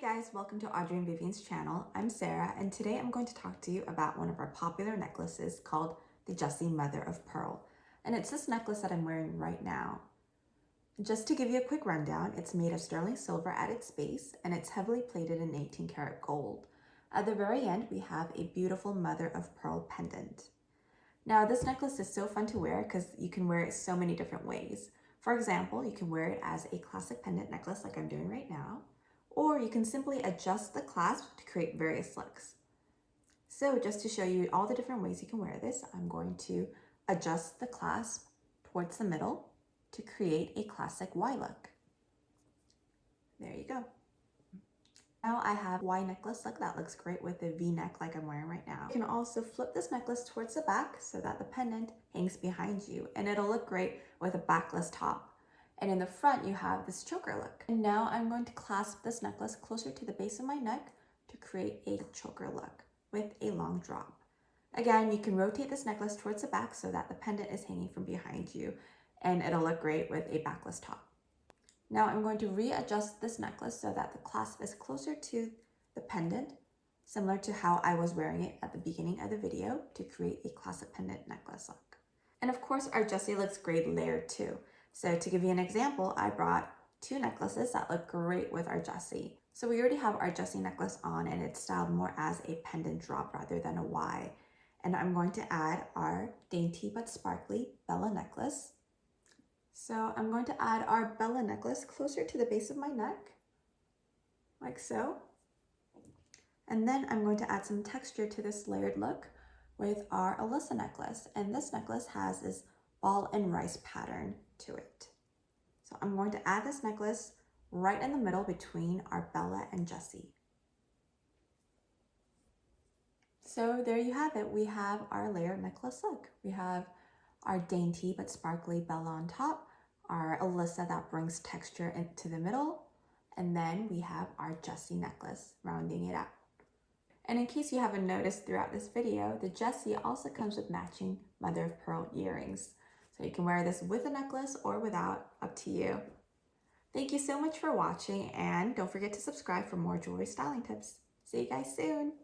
guys, welcome to Audrey and Vivien's channel. I'm Sarah, and today I'm going to talk to you about one of our popular necklaces called the Jessie Mother of Pearl. And it's this necklace that I'm wearing right now. Just to give you a quick rundown, it's made of sterling silver at its base, and it's heavily plated in 18 karat gold. At the very end, we have a beautiful mother of pearl pendant. Now, this necklace is so fun to wear because you can wear it so many different ways. For example, you can wear it as a classic pendant necklace like I'm doing right now, or you can simply adjust the clasp to create various looks. So just to show you all the different ways you can wear this, I'm going to adjust the clasp towards the middle to create a classic Y look. There you go. Now I have a Y necklace look that looks great with a V neck like I'm wearing right now. You can also flip this necklace towards the back so that the pendant hangs behind you, and it'll look great with a backless top. And in the front, you have this choker look. And now I'm going to clasp this necklace closer to the base of my neck to create a choker look with a long drop. Again, you can rotate this necklace towards the back so that the pendant is hanging from behind you, and it'll look great with a backless top. Now I'm going to readjust this necklace so that the clasp is closer to the pendant, similar to how I was wearing it at the beginning of the video to create a classic pendant necklace look. And of course, our Jessie looks great layered too. So to give you an example, I brought two necklaces that look great with our Jessie. So we already have our Jessie necklace on, and it's styled more as a pendant drop rather than a Y. And I'm going to add our dainty but sparkly Bella necklace. So I'm going to add our Bella necklace closer to the base of my neck, like so. And then I'm going to add some texture to this layered look with our Alyssa necklace. And this necklace has this ball and rice pattern to it. So I'm going to add this necklace right in the middle between our Bella and Jessie. So there you have it. We have our layered necklace look. We have our dainty but sparkly Bella on top, our Alyssa that brings texture into the middle, and then we have our Jessie necklace rounding it out. And in case you haven't noticed throughout this video, the Jessie also comes with matching mother of pearl earrings. So you can wear this with a necklace or without, up to you. Thank you so much for watching, and don't forget to subscribe for more jewelry styling tips. See you guys soon.